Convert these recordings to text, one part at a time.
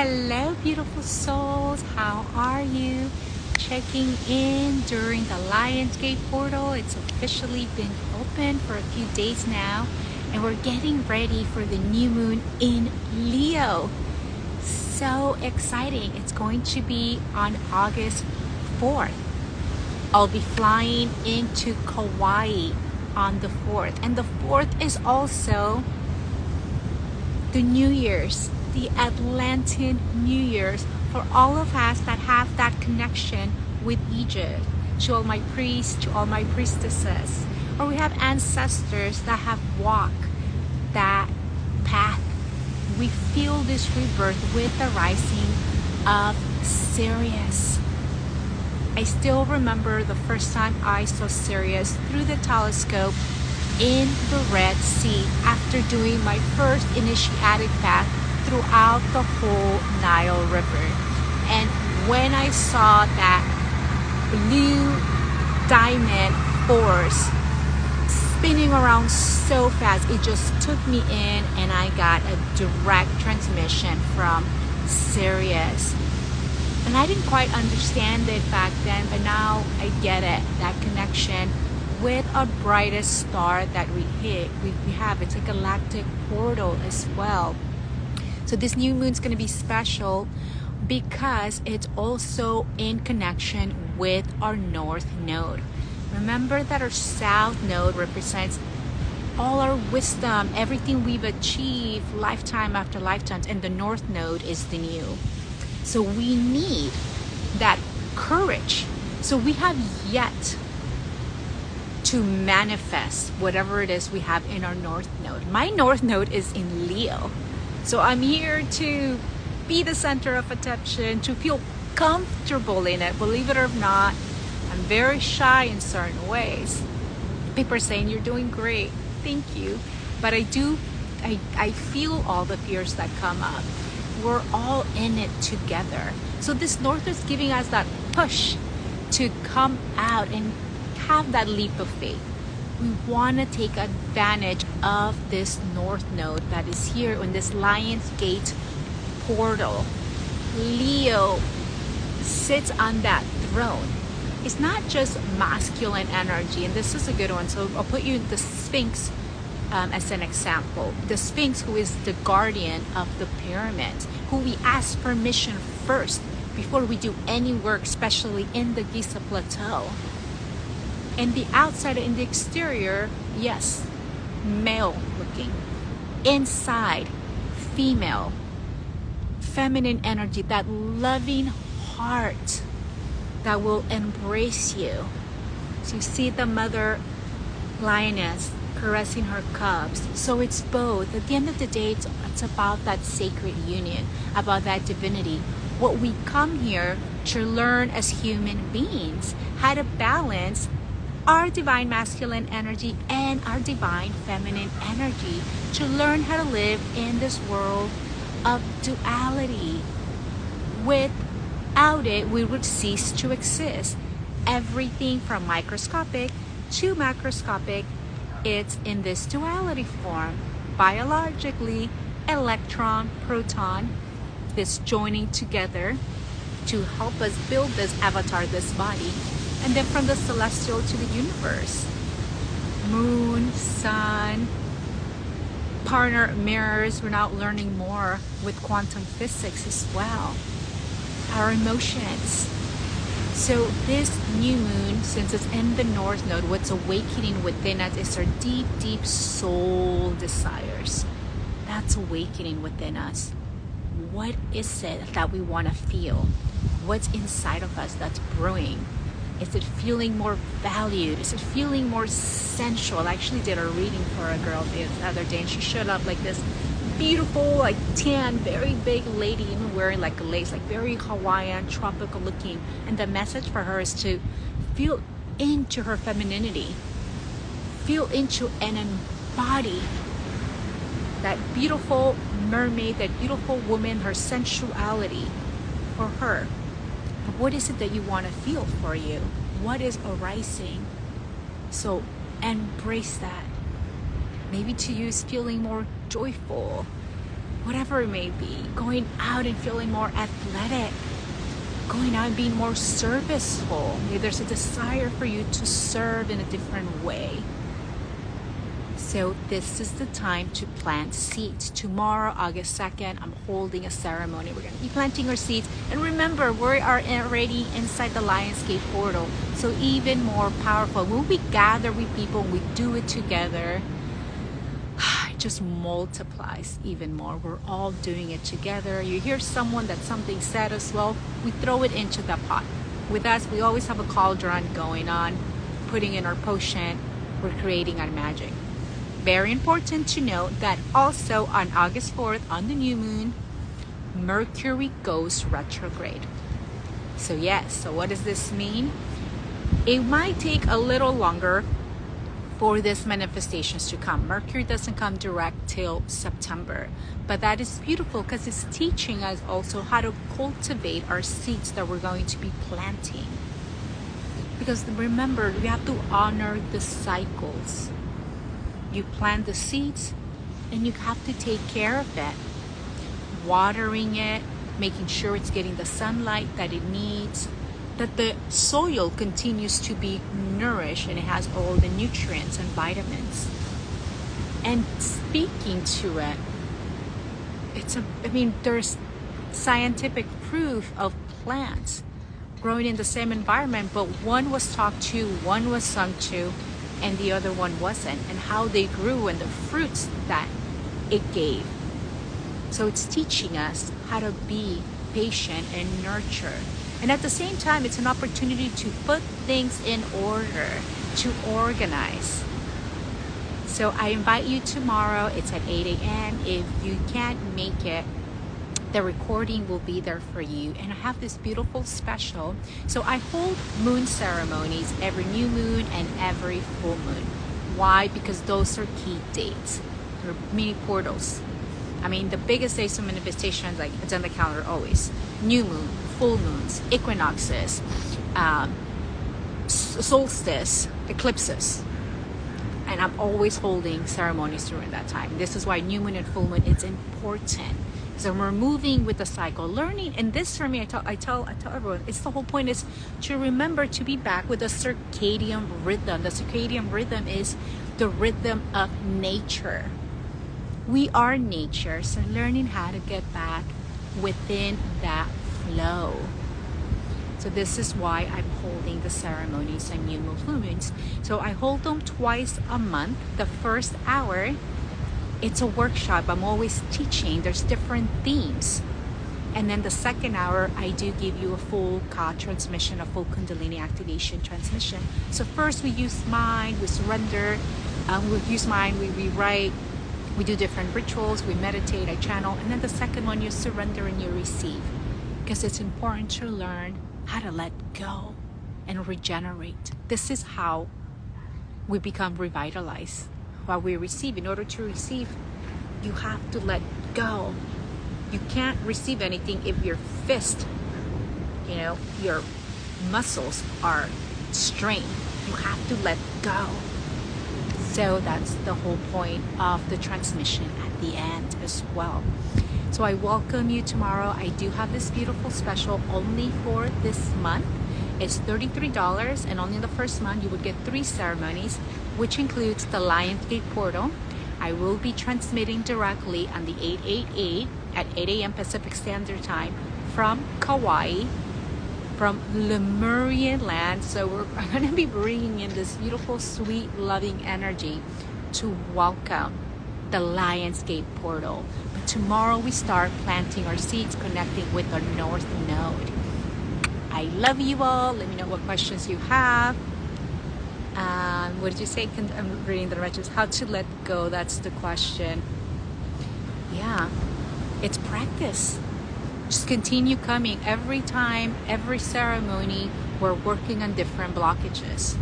Hello, beautiful souls. How are you? Checking in during the Lionsgate portal. It's officially been open for a few days now, and we're getting ready for the new moon in Leo. So exciting. It's going to be on August 4th. I'll be flying into Kauai on the 4th, and the 4th is also the New Year's, the Atlantean New Year's, for all of us that have that connection with Egypt. To all my priests, to all my priestesses, or we have ancestors that have walked that path. We feel this rebirth with the rising of Sirius. I still remember the first time I saw Sirius through the telescope in the Red Sea after doing my first initiatic path throughout the whole Nile River. And when I saw that blue diamond force spinning around so fast, it just took me in, and I got a direct transmission from Sirius. And I didn't quite understand it back then, but now I get it, that connection with our brightest star that we have. It's a galactic portal as well. So this new moon's going to be special because it's also in connection with our north node. Remember that our south node represents all our wisdom, everything we've achieved lifetime after lifetime, and the north node is the new. So we need that courage. So we have yet to manifest whatever it is we have in our north node. My north node is in Leo. So I'm here to be the center of attention, to feel comfortable in it. Believe it or not, I'm very shy in certain ways. People are saying you're doing great. Thank you. But I feel all the fears that come up. We're all in it together. So this north is giving us that push to come out and have that leap of faith. We want to take advantage of this north node that is here in this Lionsgate portal. Leo sits on that throne. It's not just masculine energy, and this is a good one. So I'll put you the Sphinx as an example. The Sphinx, who is the guardian of the pyramids, who we ask permission first before we do any work, especially in the Giza Plateau. And the outside and the exterior, yes, male looking. Inside, female, feminine energy, that loving heart that will embrace you. So you see the mother lioness caressing her cubs. So it's both. At the end of the day, it's about that sacred union, about that divinity. What we come here to learn as human beings, how to balance our divine masculine energy and our divine feminine energy, to learn how to live in this world of duality. Without it, we would cease to exist. Everything from microscopic to macroscopic, it's in this duality form. Biologically, electron, proton, this joining together to help us build this avatar, this body. And then from the celestial to the universe, moon, sun, partner mirrors. We're now learning more with quantum physics as well. Our emotions. So this new moon, since it's in the north node, what's awakening within us is our deep, deep soul desires. That's awakening within us. What is it that we want to feel? What's inside of us that's brewing? Is it feeling more valued? Is it feeling more sensual? I actually did a reading for a girl the other day, and she showed up like this beautiful, like tan, very big lady, even wearing like a lace, like very Hawaiian, tropical looking. And the message for her is to feel into her femininity, feel into and embody that beautiful mermaid, that beautiful woman, her sensuality for her. But what is it that you want to feel for you? What is arising? So embrace that. Maybe to you is feeling more joyful, whatever it may be, going out and feeling more athletic, going out and being more serviceful. Maybe there's a desire for you to serve in a different way. So this is the time to plant seeds. Tomorrow, August 2nd, I'm holding a ceremony. We're going to be planting our seeds. And remember, we are already inside the Lionsgate portal. So even more powerful. When we gather with people, we do it together, it just multiplies even more. We're all doing it together. You hear someone that something said as well, we throw it into the pot. With us, we always have a cauldron going on, putting in our potion. We're creating our magic. Very important to note that also on August 4th, on the new moon, Mercury goes retrograde. So yes, so what does this mean? It might take a little longer for these manifestations to come. Mercury doesn't come direct till September, but that is beautiful because it's teaching us also how to cultivate our seeds that we're going to be planting. Because remember, we have to honor the cycles. You plant the seeds and you have to take care of it, watering it, making sure it's getting the sunlight that it needs, that the soil continues to be nourished and it has all the nutrients and vitamins. And speaking to it, there's scientific proof of plants growing in the same environment, but one was talked to, one was sung to, and the other one wasn't, and how they grew and the fruits that it gave. So it's teaching us how to be patient and nurture. And at the same time, it's an opportunity to put things in order, to organize. So I invite you tomorrow. It's at 8 a.m. If you can't make it, the recording will be there for you. And I have this beautiful special. So I hold moon ceremonies every new moon and every full moon. Why? Because those are key dates. They're mini portals. The biggest days of manifestations, like it's on the calendar always. New moon, full moons, equinoxes, solstice, eclipses. And I'm always holding ceremonies during that time. This is why new moon and full moon, it's important. So we're moving with the cycle, learning. In this ceremony, I tell everyone, it's the whole point is to remember to be back with the circadian rhythm. The circadian rhythm is the rhythm of nature. We are nature, so learning how to get back within that flow. So this is why I'm holding the ceremonies on new moon, full moons. So I hold them twice a month. The first hour, it's a workshop. I'm always teaching. There's different themes. And then the second hour, I do give you a full ka transmission, a full Kundalini activation transmission. So first we use mind, we surrender, we use mind, we rewrite, we do different rituals, we meditate, I channel. And then the second one, you surrender and you receive. Because it's important to learn how to let go and regenerate. This is how we become revitalized. While we receive, in order to receive, you have to let go. You can't receive anything if your fist, your muscles are strained. You have to let go. So that's the whole point of the transmission at the end as well. So I welcome you tomorrow. I do have this beautiful special only for this month. It's $33, and only in the first month you would get 3 ceremonies, which includes the Lionsgate portal. I will be transmitting directly on the 888 at 8 a.m. Pacific Standard Time from Kauai, from Lemurian land. So we're going to be bringing in this beautiful, sweet, loving energy to welcome the Lionsgate portal. But tomorrow we start planting our seeds, connecting with our North Node. I love you all. Let me know what questions you have. What did you say? I'm reading the directions. How to let go, that's the question. Yeah, it's practice. Just continue coming. Every time, every ceremony, we're working on different blockages.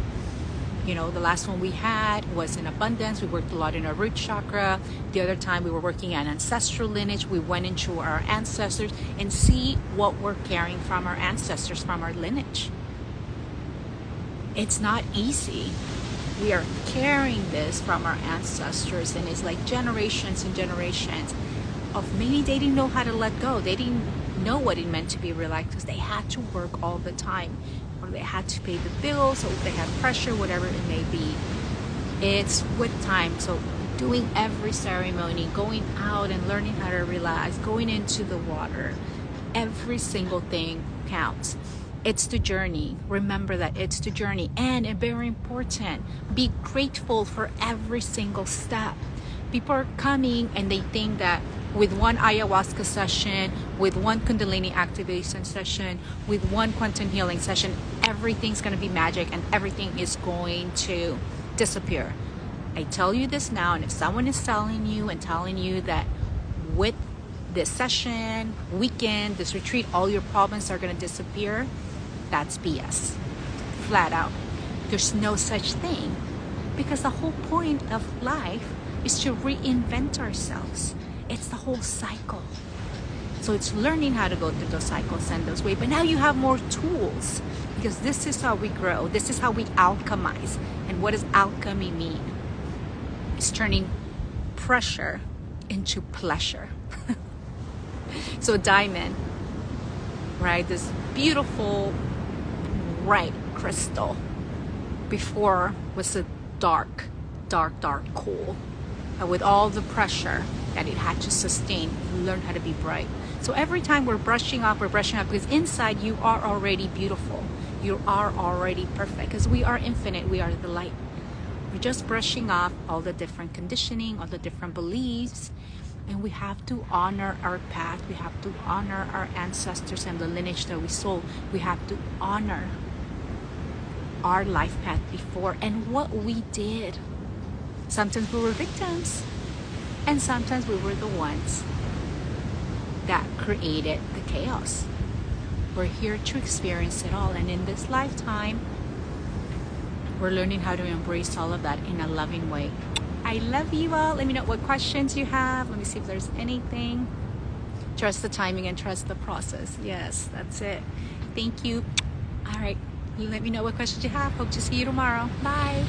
The last one we had was in abundance. We worked a lot in our root chakra. The other time we were working on ancestral lineage. We went into our ancestors and see what we're carrying from our ancestors, from our lineage. It's not easy. We are carrying this from our ancestors, and it's like generations and generations. of maybe they didn't know how to let go. They didn't know what it meant to be relaxed because they had to work all the time, or they had to pay the bills, or they had pressure, whatever it may be. It's with time. So doing every ceremony, going out and learning how to relax, going into the water, every single thing counts. It's the journey. Remember that it's the journey. And very important, be grateful for every single step. People are coming and they think that with one ayahuasca session, with one kundalini activation session, with one quantum healing session, everything's going to be magic and everything is going to disappear. I tell you this now, and if someone is telling you that with this session, weekend, this retreat, all your problems are going to disappear, that's BS. Flat out. There's no such thing. Because the whole point of life is to reinvent ourselves. It's the whole cycle. So it's learning how to go through those cycles and those ways. But now you have more tools, because this is how we grow. This is how we alchemize. And what does alchemy mean? It's turning pressure into pleasure. So diamond, right? This beautiful, bright crystal before was a dark coal. With all the pressure that it had to sustain, learn how to be bright. So every time we're brushing up because inside you are already beautiful. You are already perfect, because we are infinite. We are the light. We're just brushing off all the different conditioning, all the different beliefs, and we have to honor our path. We have to honor our ancestors and the lineage that we sold. We have to honor our life path before and what we did. Sometimes we were victims, and sometimes we were the ones that created the chaos. We're here to experience it all, and in this lifetime, we're learning how to embrace all of that in a loving way. I love you all. Let me know what questions you have. Let me see if there's anything. Trust the timing and trust the process. Yes, that's it. Thank you. All right. Let me know what questions you have. Hope to see you tomorrow. Bye.